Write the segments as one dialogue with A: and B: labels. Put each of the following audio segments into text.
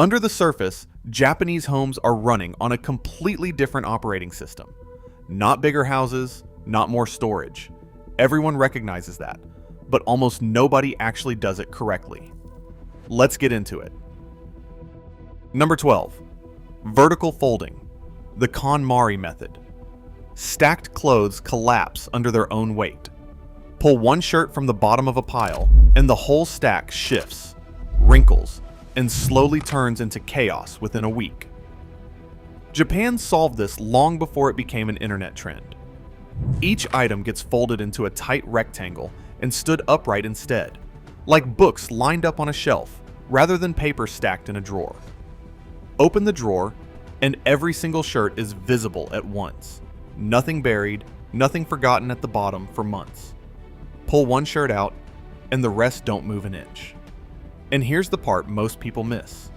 A: Under the surface, Japanese homes are running on a completely different operating system. Not bigger houses, not more storage. Everyone recognizes that, but almost nobody actually does it correctly. Let's get into it. Number 12. Vertical folding. The KonMari method. Stacked clothes collapse under their own weight. Pull one shirt from the bottom of a pile, and the whole stack shifts, wrinkles, and slowly turns into chaos within a week. Japan solved this long before it became an internet trend. Each item gets folded into a tight rectangle and stood upright instead, like books lined up on a shelf, rather than paper stacked in a drawer. Open the drawer, and every single shirt is visible at once. Nothing buried, nothing forgotten at the bottom for months. Pull one shirt out, and the rest don't move an inch. And here's the part most people miss.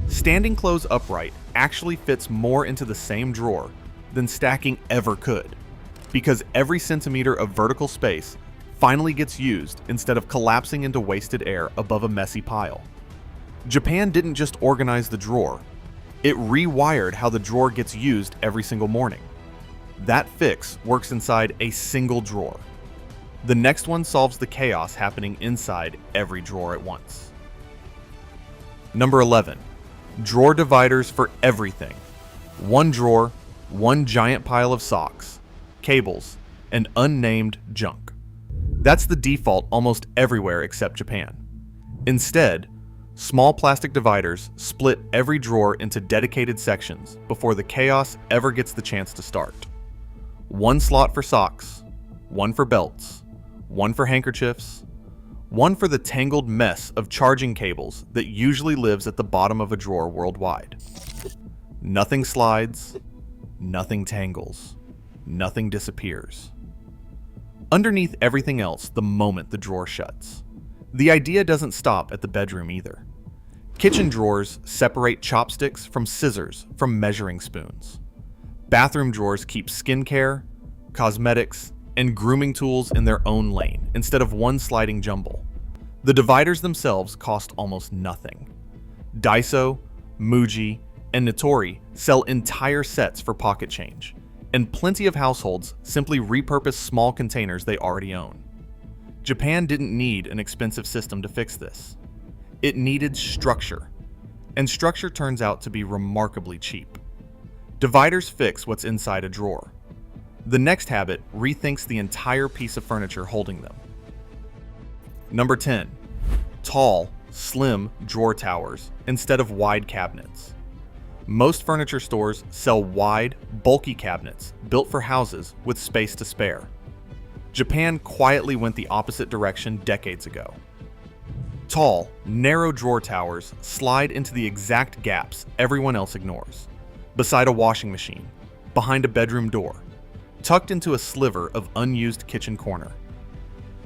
A: Standing clothes upright actually fits more into the same drawer than stacking ever could, because every centimeter of vertical space finally gets used instead of collapsing into wasted air above a messy pile. Japan didn't just organize the drawer, it rewired how the drawer gets used every single morning. That fix works inside a single drawer. The next one solves the chaos happening inside every drawer at once. Number 11. Drawer dividers for everything. One drawer, one giant pile of socks, cables, and unnamed junk. That's the default almost everywhere except Japan. Instead, small plastic dividers split every drawer into dedicated sections before the chaos ever gets the chance to start. One slot for socks, one for belts, one for handkerchiefs, one for the tangled mess of charging cables that usually lives at the bottom of a drawer worldwide. Nothing slides, nothing tangles, nothing disappears. Underneath everything else the moment the drawer shuts. The idea doesn't stop at the bedroom either. Kitchen drawers separate chopsticks from scissors from measuring spoons. Bathroom drawers keep skincare, cosmetics, and grooming tools in their own lane instead of one sliding jumble. The dividers themselves cost almost nothing. Daiso, Muji, and Nitori sell entire sets for pocket change, and plenty of households simply repurpose small containers they already own. Japan didn't need an expensive system to fix this. It needed structure, and structure turns out to be remarkably cheap. Dividers fix what's inside a drawer. The next habit rethinks the entire piece of furniture holding them. Number 10. Tall, slim drawer towers instead of wide cabinets. Most furniture stores sell wide, bulky cabinets built for houses with space to spare. Japan quietly went the opposite direction decades ago. Tall, narrow drawer towers slide into the exact gaps everyone else ignores. Beside a washing machine, behind a bedroom door, tucked into a sliver of unused kitchen corner.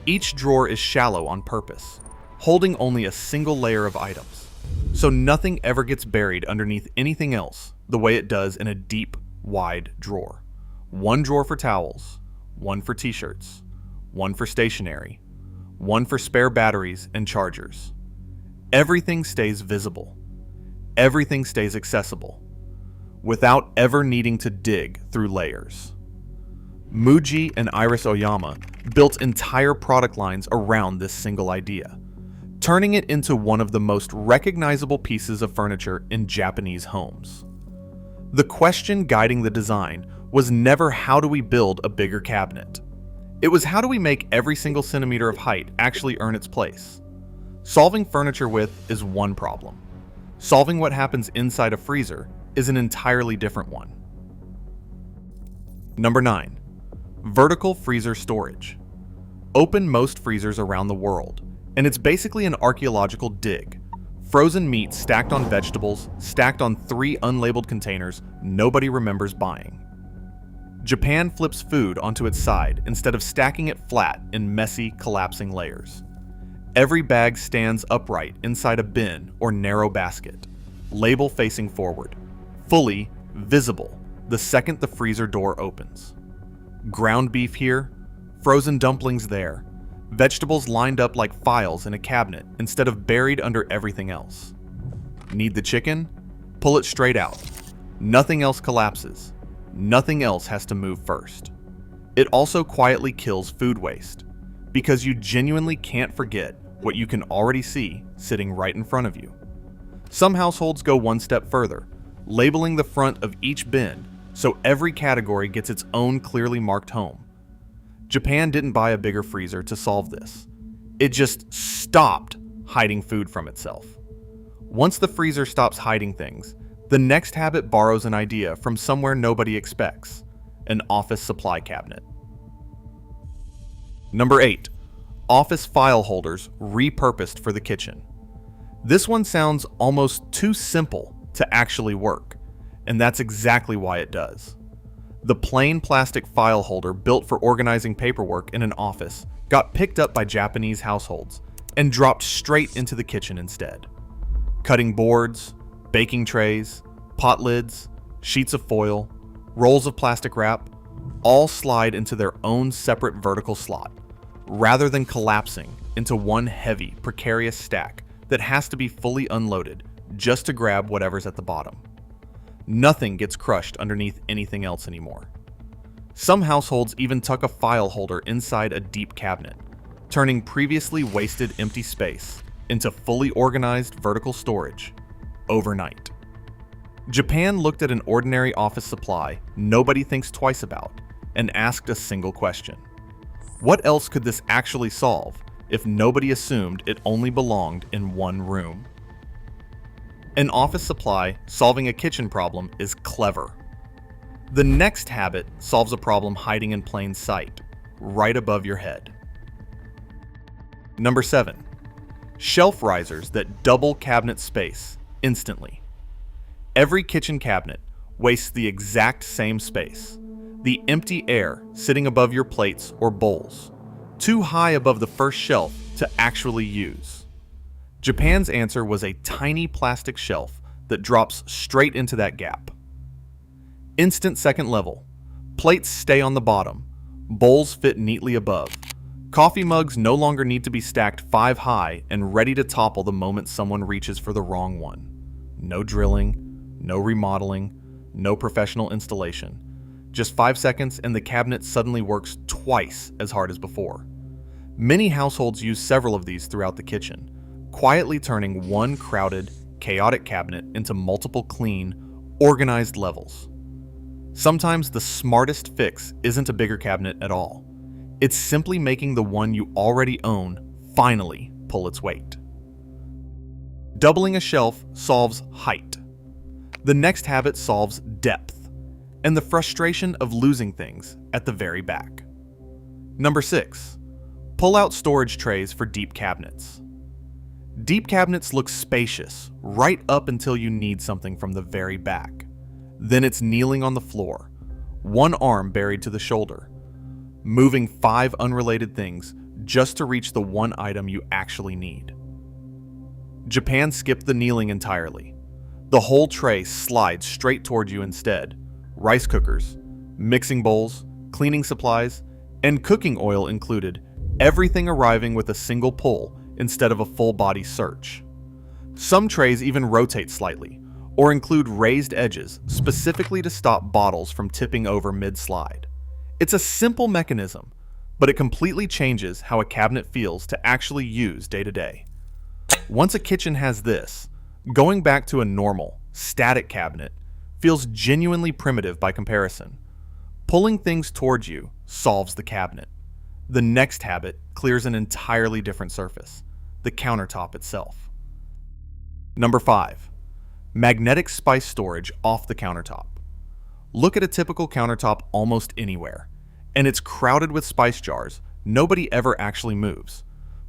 A: Each drawer is shallow on purpose, holding only a single layer of items, so nothing ever gets buried underneath anything else the way it does in a deep, wide drawer. One drawer for towels, one for t-shirts, one for stationery, one for spare batteries and chargers. Everything stays visible. Everything stays accessible, without ever needing to dig through layers. Muji and Iris Oyama built entire product lines around this single idea, turning it into one of the most recognizable pieces of furniture in Japanese homes. The question guiding the design was never how do we build a bigger cabinet. It was how do we make every single centimeter of height actually earn its place. Solving furniture width is one problem. Solving what happens inside a freezer is an entirely different one. Number 9. Vertical freezer storage. Open most freezers around the world, and it's basically an archaeological dig. Frozen meat stacked on vegetables, stacked on 3 unlabeled containers nobody remembers buying. Japan flips food onto its side instead of stacking it flat in messy, collapsing layers. Every bag stands upright inside a bin or narrow basket, label facing forward, fully visible the second the freezer door opens. Ground beef here, frozen dumplings there, vegetables lined up like files in a cabinet instead of buried under everything else. Need the chicken? Pull it straight out. Nothing else collapses. Nothing else has to move first. It also quietly kills food waste, because you genuinely can't forget what you can already see sitting right in front of you. Some households go one step further, labeling the front of each bin so every category gets its own clearly marked home. Japan didn't buy a bigger freezer to solve this. It just stopped hiding food from itself. Once the freezer stops hiding things, the next habit borrows an idea from somewhere nobody expects: an office supply cabinet. Number 8. Office file holders repurposed for the kitchen. This one sounds almost too simple to actually work, and that's exactly why it does. The plain plastic file holder built for organizing paperwork in an office got picked up by Japanese households and dropped straight into the kitchen instead. Cutting boards, baking trays, pot lids, sheets of foil, rolls of plastic wrap, all slide into their own separate vertical slot, rather than collapsing into one heavy, precarious stack that has to be fully unloaded just to grab whatever's at the bottom. Nothing gets crushed underneath anything else anymore. Some households even tuck a file holder inside a deep cabinet, turning previously wasted empty space into fully organized vertical storage overnight. Japan looked at an ordinary office supply nobody thinks twice about and asked a single question: what else could this actually solve if nobody assumed it only belonged in one room? An office supply solving a kitchen problem is clever. The next habit solves a problem hiding in plain sight, right above your head. Number 7. Shelf risers that double cabinet space instantly. Every kitchen cabinet wastes the exact same space, the empty air sitting above your plates or bowls, too high above the first shelf to actually use. Japan's answer was a tiny plastic shelf that drops straight into that gap. Instant second level. Plates stay on the bottom. Bowls fit neatly above. Coffee mugs no longer need to be stacked 5 high and ready to topple the moment someone reaches for the wrong one. No drilling, no remodeling, no professional installation. Just 5 seconds and the cabinet suddenly works twice as hard as before. Many households use several of these throughout the kitchen, quietly turning one crowded, chaotic cabinet into multiple clean, organized levels. Sometimes the smartest fix isn't a bigger cabinet at all. It's simply making the one you already own finally pull its weight. Doubling a shelf solves height. The next habit solves depth, and the frustration of losing things at the very back. Number 6. Pull out storage trays for deep cabinets. Deep cabinets look spacious right up until you need something from the very back. Then it's kneeling on the floor, one arm buried to the shoulder, moving 5 unrelated things just to reach the one item you actually need. Japan skipped the kneeling entirely. The whole tray slides straight toward you instead. Rice cookers, mixing bowls, cleaning supplies, and cooking oil included, everything arriving with a single pull instead of a full body search. Some trays even rotate slightly, or include raised edges specifically to stop bottles from tipping over mid-slide. It's a simple mechanism, but it completely changes how a cabinet feels to actually use day to day. Once a kitchen has this, going back to a normal, static cabinet feels genuinely primitive by comparison. Pulling things towards you solves the cabinet. The next habit clears an entirely different surface, the countertop itself. Number 5. Magnetic spice storage off the countertop. Look at a typical countertop almost anywhere, and it's crowded with spice jars nobody ever actually moves,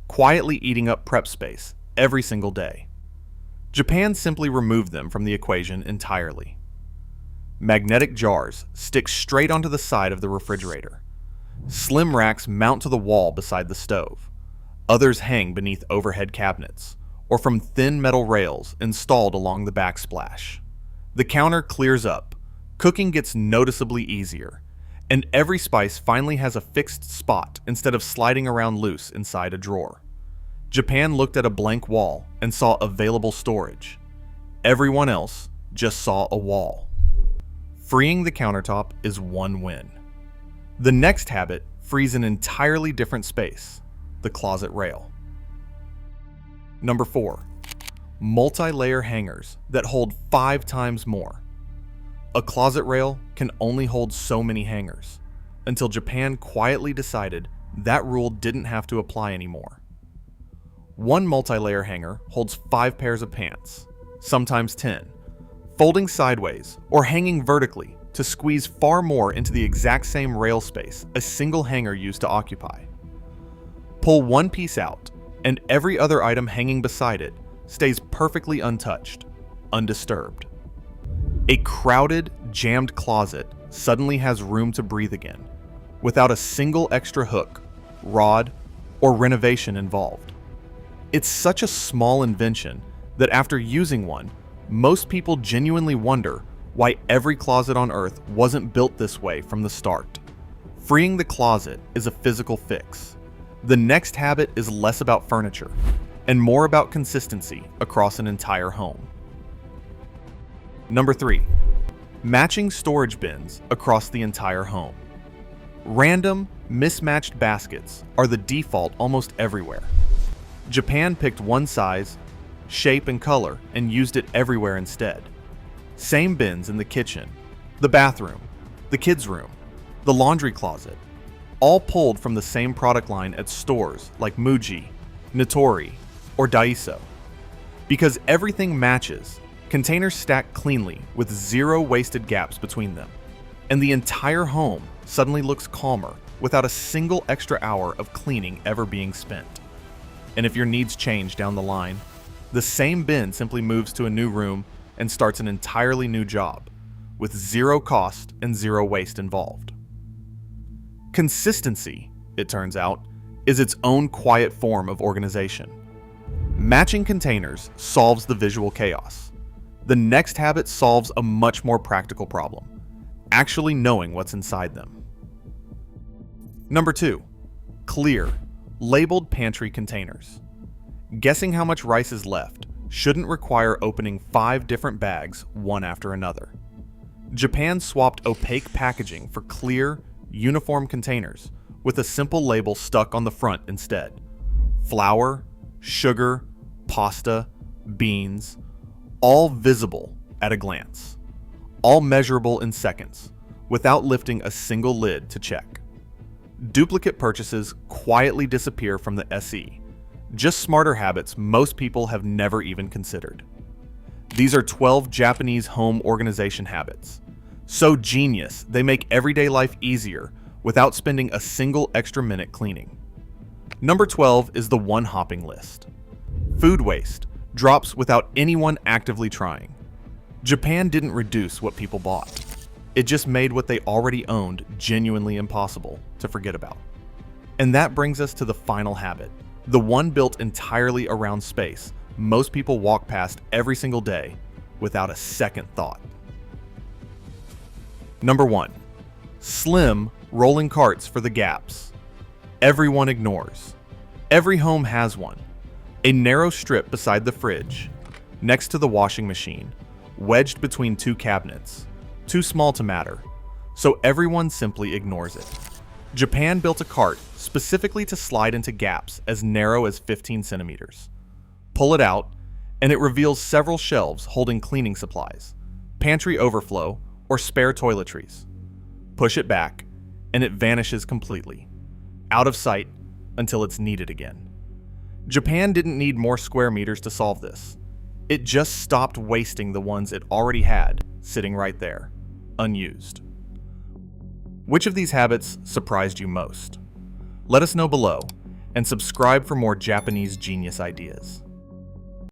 A: quietly eating up prep space every single day. Japan simply removed them from the equation entirely. Magnetic jars stick straight onto the side of the refrigerator. Slim racks mount to the wall beside the stove. Others hang beneath overhead cabinets, or from thin metal rails installed along the backsplash. The counter clears up, cooking gets noticeably easier, and every spice finally has a fixed spot instead of sliding around loose inside a drawer. Japan looked at a blank wall and saw available storage. Everyone else just saw a wall. Freeing the countertop is one win. The next habit frees an entirely different space, the closet rail. Number 4. Multi-layer hangers that hold 5 times more. A closet rail can only hold so many hangers, until Japan quietly decided that rule didn't have to apply anymore. One multi-layer hanger holds 5 pairs of pants, sometimes 10, folding sideways or hanging vertically to squeeze far more into the exact same rail space a single hanger used to occupy. Pull one piece out, and every other item hanging beside it stays perfectly untouched, undisturbed. A crowded, jammed closet suddenly has room to breathe again, without a single extra hook, rod, or renovation involved. It's such a small invention that after using one, most people genuinely wonder why every closet on Earth wasn't built this way from the start. Freeing the closet is a physical fix. The next habit is less about furniture and more about consistency across an entire home. Number 3. Matching storage bins across the entire home. Random, mismatched baskets are the default almost everywhere. Japan picked one size, shape, and color and used it everywhere instead. Same bins in the kitchen, the bathroom, the kids' room, the laundry closet, all pulled from the same product line at stores like Muji, Nitori, or Daiso. Because everything matches, containers stack cleanly with 0 wasted gaps between them, and the entire home suddenly looks calmer without a single extra hour of cleaning ever being spent. And if your needs change down the line, the same bin simply moves to a new room and starts an entirely new job, with 0 cost and 0 waste involved. Consistency, it turns out, is its own quiet form of organization. Matching containers solves the visual chaos. The next habit solves a much more practical problem, actually knowing what's inside them. Number 2. Clear, labeled pantry containers. Guessing how much rice is left shouldn't require opening 5 different bags one after another. Japan swapped opaque packaging for clear, uniform containers with a simple label stuck on the front instead. Flour, sugar, pasta, beans, all visible at a glance, all measurable in seconds, without lifting a single lid to check. Duplicate purchases quietly disappear from the SE, just smarter habits most people have never even considered. These are 12 Japanese home organization habits. So genius, they make everyday life easier without spending a single extra minute cleaning. Number 12 is the one-hopping list. Food waste drops without anyone actively trying. Japan didn't reduce what people bought. It just made what they already owned genuinely impossible to forget about. And that brings us to the final habit, the one built entirely around space most people walk past every single day without a second thought. Number 1. Slim rolling carts for the gaps. Everyone ignores. Every home has one. A narrow strip beside the fridge, next to the washing machine, wedged between 2 cabinets. Too small to matter, so everyone simply ignores it. Japan built a cart specifically to slide into gaps as narrow as 15 centimeters. Pull it out, and it reveals several shelves holding cleaning supplies, pantry overflow, or spare toiletries. Push it back, and it vanishes completely, out of sight until it's needed again. Japan didn't need more square meters to solve this. It just stopped wasting the ones it already had sitting right there, unused. Which of these habits surprised you most? Let us know below, and subscribe for more Japanese genius ideas.